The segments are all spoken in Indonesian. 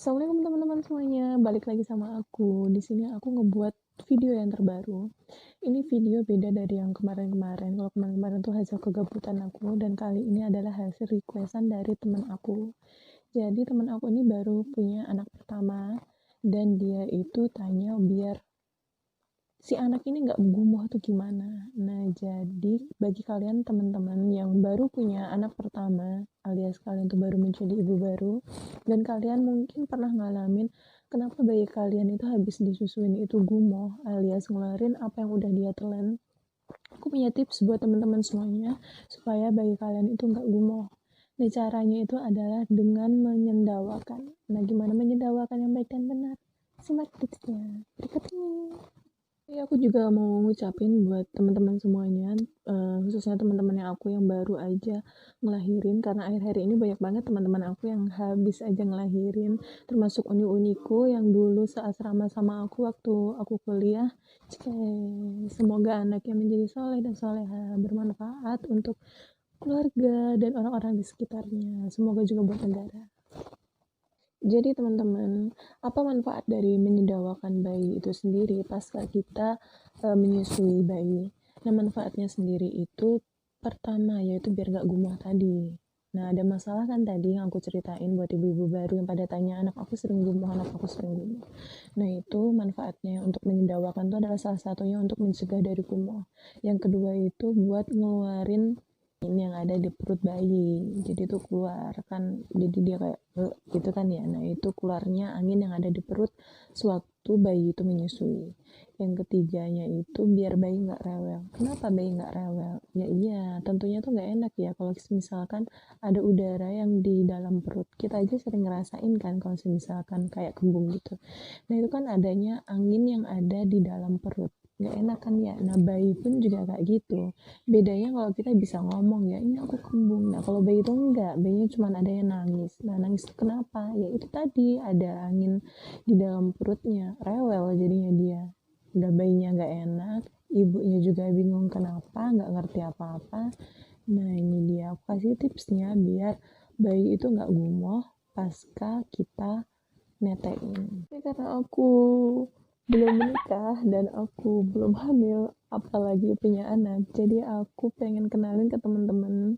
Assalamualaikum teman-teman semuanya, balik lagi sama aku. Di sini aku ngebuat video yang terbaru. Ini video beda dari yang kemarin-kemarin. Kalau kemarin-kemarin tuh hasil kegabutan aku, dan kali ini adalah hasil requestan dari teman aku. Jadi teman aku ini baru punya anak pertama, dan dia itu tanya biar si anak ini nggak gumoh tuh gimana. Nah, jadi bagi kalian teman-teman yang baru punya anak pertama, alias kalian tuh baru menjadi ibu baru, dan kalian mungkin pernah ngalamin kenapa bayi kalian itu habis disusuin itu gumoh, alias ngeluarin apa yang udah dia telan. Aku punya tips buat teman-teman semuanya supaya bayi kalian itu nggak gumoh. Nah, caranya itu adalah dengan menyendawakan. Nah, gimana menyendawakan yang baik dan benar? Simak tipsnya berikut ini. Ya, aku juga mau ngucapin buat teman-teman semuanya, khususnya teman-teman aku yang baru aja ngelahirin, karena akhir-akhir ini banyak banget teman-teman aku yang habis aja ngelahirin, termasuk uni-uniku yang dulu seasrama sama aku waktu aku kuliah. Semoga anaknya menjadi soleh dan soleha, bermanfaat untuk keluarga dan orang-orang di sekitarnya. Semoga juga buat negara. Jadi teman-teman, apa manfaat dari menyedawakan bayi itu sendiri pasca kita menyusui bayi? Nah, manfaatnya sendiri itu pertama yaitu biar gak gumoh tadi. Nah, ada masalah kan tadi yang aku ceritain buat ibu-ibu baru yang pada tanya, anak aku sering gumoh, anak aku sering gumoh. Nah, itu manfaatnya untuk menyedawakan itu adalah salah satunya untuk mencegah dari gumoh. Yang kedua itu buat ngeluarin ini yang ada di perut bayi, jadi itu keluar kan, jadi dia kayak gitu kan ya. Nah, itu keluarnya angin yang ada di perut sewaktu bayi itu menyusui. Yang ketiganya itu biar bayi nggak rewel. Kenapa bayi nggak rewel? Ya iya, tentunya tuh nggak enak ya kalau misalkan ada udara yang di dalam perut. Kita aja sering ngerasain kan kalau misalkan kayak kembung gitu. Nah, itu kan adanya angin yang ada di dalam perut, nggak enak kan ya. Nah, bayi pun juga kayak gitu. Bedanya kalau kita bisa ngomong ya, ini aku kembung. Nah, kalau bayi itu enggak, bayinya cuma ada yang nangis. Nah, nangis itu kenapa? Ya itu tadi ada angin di dalam perutnya, rewel jadinya dia. Udah bayinya nggak enak, ibunya juga bingung kenapa, nggak ngerti apa-apa. Nah, ini dia aku kasih tipsnya biar bayi itu nggak gumoh pasca kita netein. Ini karena aku belum menikah dan aku belum hamil, apalagi punya anak, jadi aku pengen kenalin ke teman-teman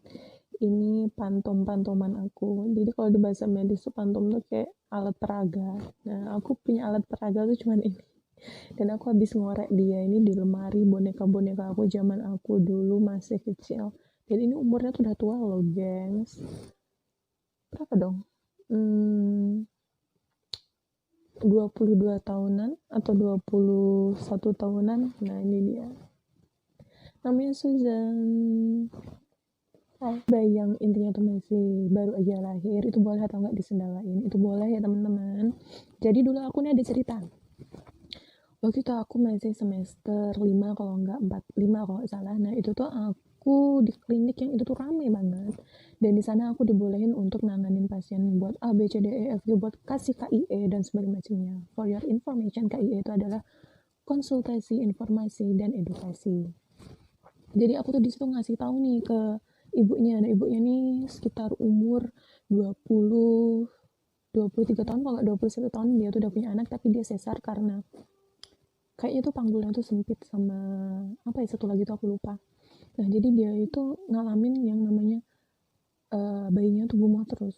ini pantom-pantoman aku. Jadi kalau di bahasa medis tuh pantom tuh kayak alat peraga. Nah, aku punya alat peraga tuh cuman ini, dan aku habis ngorek dia ini di lemari boneka-boneka aku zaman aku dulu masih kecil, dan ini umurnya tuh udah tua loh gengs. Berapa dong? 22 tahunan atau 21 tahunan. Nah, ini dia, namanya Susan. Bayi yang intinya tuh masih baru aja lahir itu boleh atau nggak disendalain? Itu boleh ya teman-teman. Jadi dulu aku nih ada cerita, waktu itu aku masih semester 5 kalau nggak 4, 5 kalau nggak salah. Nah, itu tuh aku di klinik yang itu tuh rame banget, dan di sana aku dibolehin untuk nanganin pasien buat A B C D E F G, buat kasih KIE dan sebagainya macamnya. For your information, KIE itu adalah konsultasi, informasi, dan edukasi. Jadi aku tuh di situ ngasih tahu nih ke ibunya. Nah, ibunya nih sekitar umur 20 23 tahun kalau nggak 21 tahun. Dia tuh udah punya anak tapi dia sesar karena kayaknya tuh panggulnya tuh sempit sama apa ya, satu lagi tuh aku lupa. Nah, jadi dia itu ngalamin yang namanya bayinya tuh gumoh terus,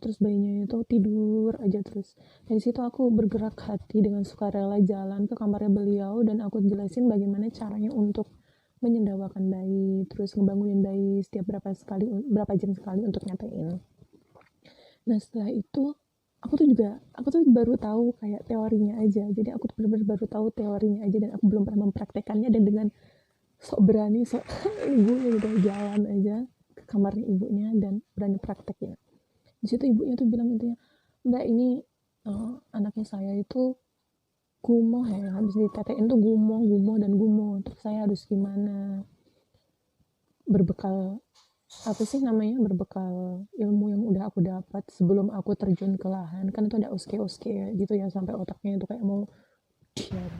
terus bayinya itu tidur aja terus. Dari situ aku bergerak hati dengan sukarela jalan ke kamarnya beliau, dan aku jelasin bagaimana caranya untuk menyendawakan bayi, terus ngebangunin bayi setiap berapa jam sekali untuk nyatain. Nah, setelah itu aku tuh baru tahu kayak teorinya aja, jadi aku tuh benar-benar baru tahu teorinya aja, dan aku belum pernah mempraktekannya. Dan dengan sok berani, sok ini gue udah jalan aja ke kamarnya ibunya dan berani prakteknya. Di situ ibunya tuh bilang intinya, mbak ini anaknya saya itu gumoh ya, habis ditetein tuh gumoh dan gumoh, terus saya harus gimana. Berbekal apa sih namanya, berbekal ilmu yang udah aku dapat sebelum aku terjun ke lahan, kan itu ada oske gitu ya, sampai otaknya itu kayak mau diar.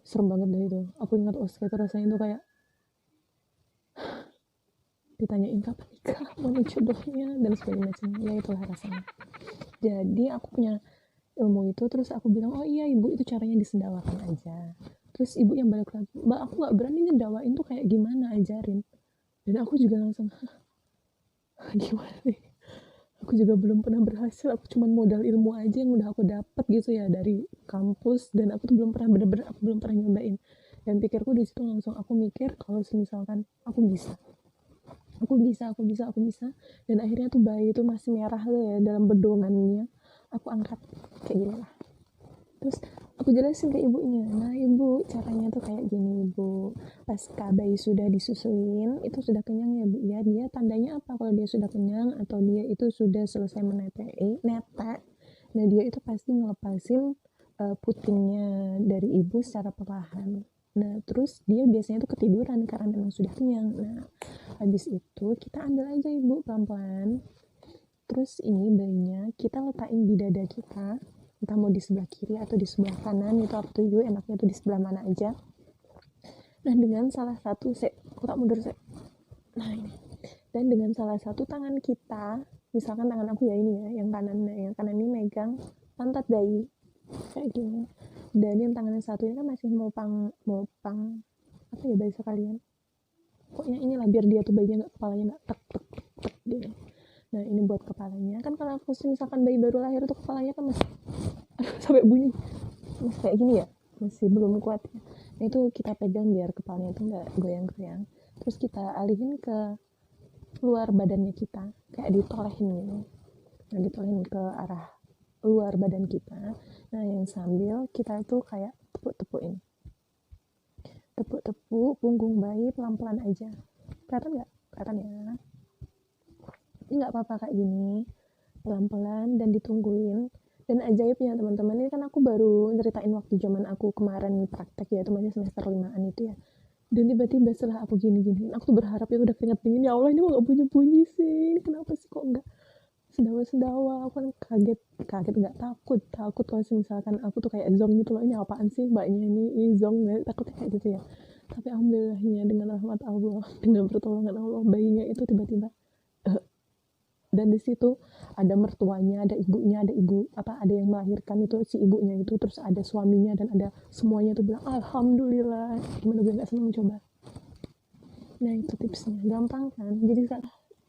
Serem banget deh itu. Aku ingat oske itu rasanya itu kayak ditanyain kapan nikah, mana jodohnya, dan sebagainya macam. Ya itulah rasanya. Jadi aku punya ilmu itu, terus aku bilang, oh iya ibu, itu caranya disedawakan aja. Terus ibu yang balik lagi, mbak aku nggak berani ngedawain tuh kayak gimana, ajarin. Dan aku juga langsung gimana nih, aku juga belum pernah berhasil, aku cuma modal ilmu aja yang udah aku dapat gitu ya dari kampus, dan aku tuh belum pernah bener-bener, aku belum pernah nyobain. Dan pikirku di situ langsung aku mikir kalau misalkan aku bisa, aku bisa. Dan akhirnya tuh bayi itu masih merah tuh ya dalam bedongannya, aku angkat kayak gini lah. Terus aku jelasin ke ibunya, nah ibu caranya tuh kayak gini ibu, pas bayi sudah disusuin itu sudah kenyang ya bu ya, dia tandanya apa kalau dia sudah kenyang atau dia itu sudah selesai netek. Nah dia itu pasti ngelepasin putingnya dari ibu secara perlahan. Nah terus dia biasanya tuh ketiduran karena memang sudah kenyang. Nah habis itu kita ambil aja ibu pelan-pelan, terus ini bayinya kita letakin di dada kita, entah mau di sebelah kiri atau di sebelah kanan, itu up to you, enaknya tuh di sebelah mana aja. Nah dengan salah satu aku tak mundur nah ini, dan dengan salah satu tangan kita, misalkan tangan aku ya ini ya, yang kanan ini megang pantat bayi kayak gini, dan yang tangan yang satu ini kan masih mau pang apa ya bahasa kalian, pokoknya inilah biar dia tuh bayinya nggak, kepalanya nggak tek tek tek gitu. Nah ini buat kepalanya, kan kalau aku misalkan bayi baru lahir tuh kepalanya kan masih sampai bunyi, masih kayak gini ya, masih belum kuat ya. Nah itu kita pegang biar kepalanya tuh nggak goyang-goyang, terus kita alihin ke luar badannya kita, kayak ditolehin gitu. Nah ditolehin ke arah luar badan kita. Nah yang sambil kita tuh kayak tepuk-tepukin, tepuk-tepuk punggung bayi pelan-pelan aja. Kelihatan nggak? Kelihatan ya. Ini nggak apa-apa kayak gini, pelan-pelan dan ditungguin. Dan ajaibnya teman-teman, ini kan aku baru ceritain waktu zaman aku kemarin praktek ya, itu masih semester 5-an itu ya. Dan tiba-tiba setelah aku gini-gini, aku tuh berharap itu udah keringet dingin, ya Allah ini kok gak bunyi-bunyi sih, ini kenapa sih kok enggak sendawa-sendawa. Aku kan kaget nggak, takut kalau misalkan aku tuh kayak zong gitu loh, ini apaan sih mbaknya ini zong, nggak, takutnya kayak gitu ya. Tapi alhamdulillahnya dengan rahmat Allah, dengan pertolongan Allah, bayinya itu tiba-tiba dan di situ ada mertuanya, ada ibunya, ada yang melahirkan itu si ibunya itu, terus ada suaminya, dan ada semuanya tuh bilang alhamdulillah. Gimana gue nggak seneng coba. Nah itu tipsnya, gampang kan. Jadi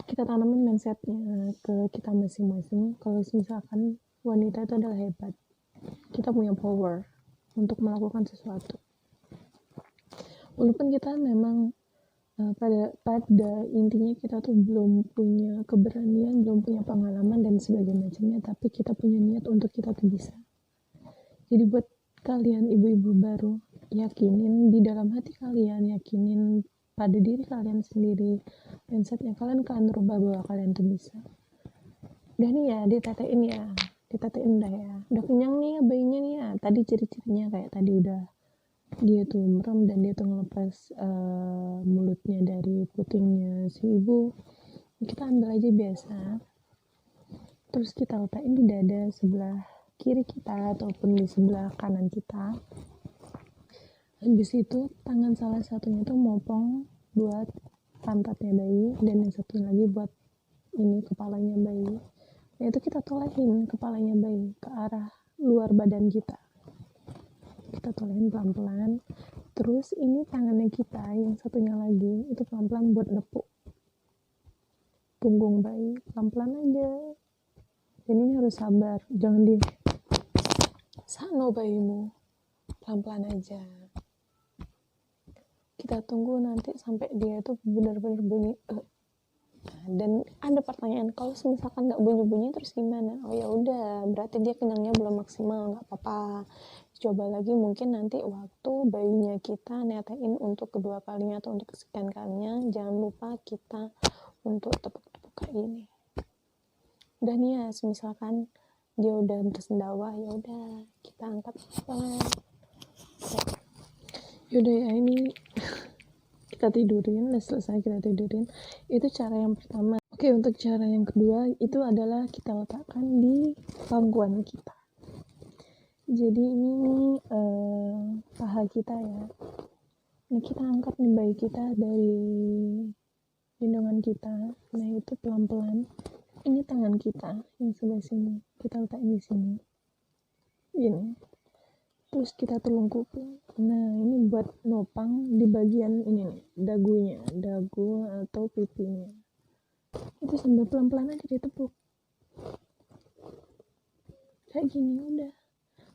kita tanamin mindsetnya ke kita masing-masing kalau misalkan wanita itu adalah hebat, kita punya power untuk melakukan sesuatu, walaupun kita memang pada intinya kita tuh belum punya keberanian, belum punya pengalaman dan sebagainya macamnya, tapi kita punya niat untuk kita tuh bisa. Jadi buat kalian ibu-ibu baru, yakinin di dalam hati kalian, yakinin pada diri kalian sendiri, mindsetnya kalian rubah bahwa kalian tuh bisa. Udah nih ya, ditetein dah ya, udah kenyang nih ya bayinya nih ya, tadi ciri-cirinya kayak tadi udah dia tuh merem dan dia tuh ngelepas mulutnya dari putingnya si ibu. Kita ambil aja biasa, terus kita letakin di dada sebelah kiri kita ataupun di sebelah kanan kita. Habis itu tangan salah satunya tuh mopong buat pantatnya bayi, dan yang satu lagi buat ini kepalanya bayi. Nah itu kita tolehin kepalanya bayi ke arah luar badan kita, kita tolehin pelan-pelan. Terus ini tangannya kita yang satunya lagi itu pelan-pelan buat nepuk punggung bayi, pelan-pelan aja. Dan ini harus sabar, jangan di sano bayimu, pelan-pelan aja. Kita tunggu nanti sampai dia itu benar-benar bunyi. Dan ada pertanyaan, kalau misalkan nggak bunyi-bunyi terus gimana? Oh ya udah, berarti dia kenyangnya belum maksimal, nggak apa-apa. Coba lagi mungkin nanti waktu bayinya kita netein untuk kedua kalinya atau untuk kesekian kalinya, jangan lupa kita untuk tepuk-tepuk kayak gini. Udah nih ya, misalkan dia udah bersendawa, ya udah kita angkat pelan. Yaudah ya, ini kita tidurin, udah selesai kita tidurin. Itu cara yang pertama. Oke, untuk cara yang kedua itu adalah kita letakkan di pangkuan kita. Jadi ini paha kita ya. Nah kita angkat nih bayi kita dari gendongan kita. Nah itu pelan-pelan. Ini tangan kita yang sebelah sini. kita letakkan di sini ini, terus kita telungkupin. Nah ini buat nopang di bagian ini nih, dagu atau pipinya, itu sambil pelan-pelan aja ditepuk kayak gini. Udah,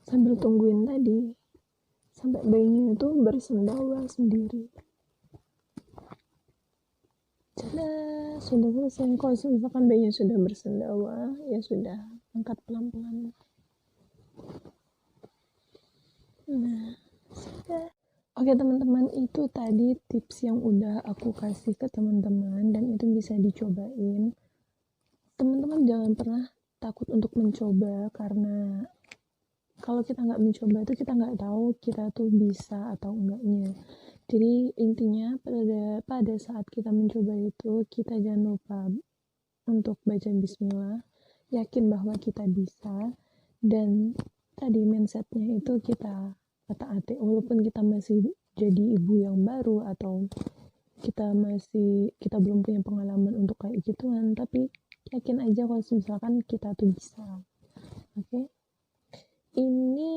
sambil tungguin tadi sampai bayinya itu bersendawa sendiri. Sudah selesai. Kalau misalkan bayinya sudah bersendawa, ya sudah, angkat pelan-pelan. Nah, sudah. Oke teman-teman, itu tadi tips yang udah aku kasih ke teman-teman dan itu bisa dicobain. Teman-teman jangan pernah takut untuk mencoba, karena kalau kita nggak mencoba itu kita nggak tahu kita tuh bisa atau enggaknya. Jadi intinya pada saat kita mencoba itu kita jangan lupa untuk baca bismillah, yakin bahwa kita bisa, dan tadi mindsetnya itu kita kata-hati, walaupun kita masih jadi ibu yang baru atau kita belum punya pengalaman untuk kayak gituan, tapi yakin aja kalau misalkan kita tuh bisa. Oke? Ini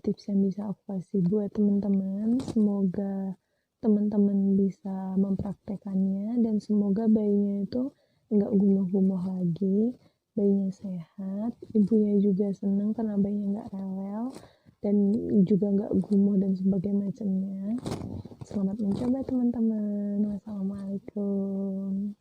tips yang bisa aku kasih buat teman-teman. Semoga teman-teman bisa mempraktekannya dan semoga bayinya itu nggak gumuh-gumuh lagi, bayinya sehat, ibunya juga senang karena bayinya nggak rewel dan juga nggak gumuh dan sebagainya macamnya. Selamat mencoba teman-teman. Wassalamualaikum.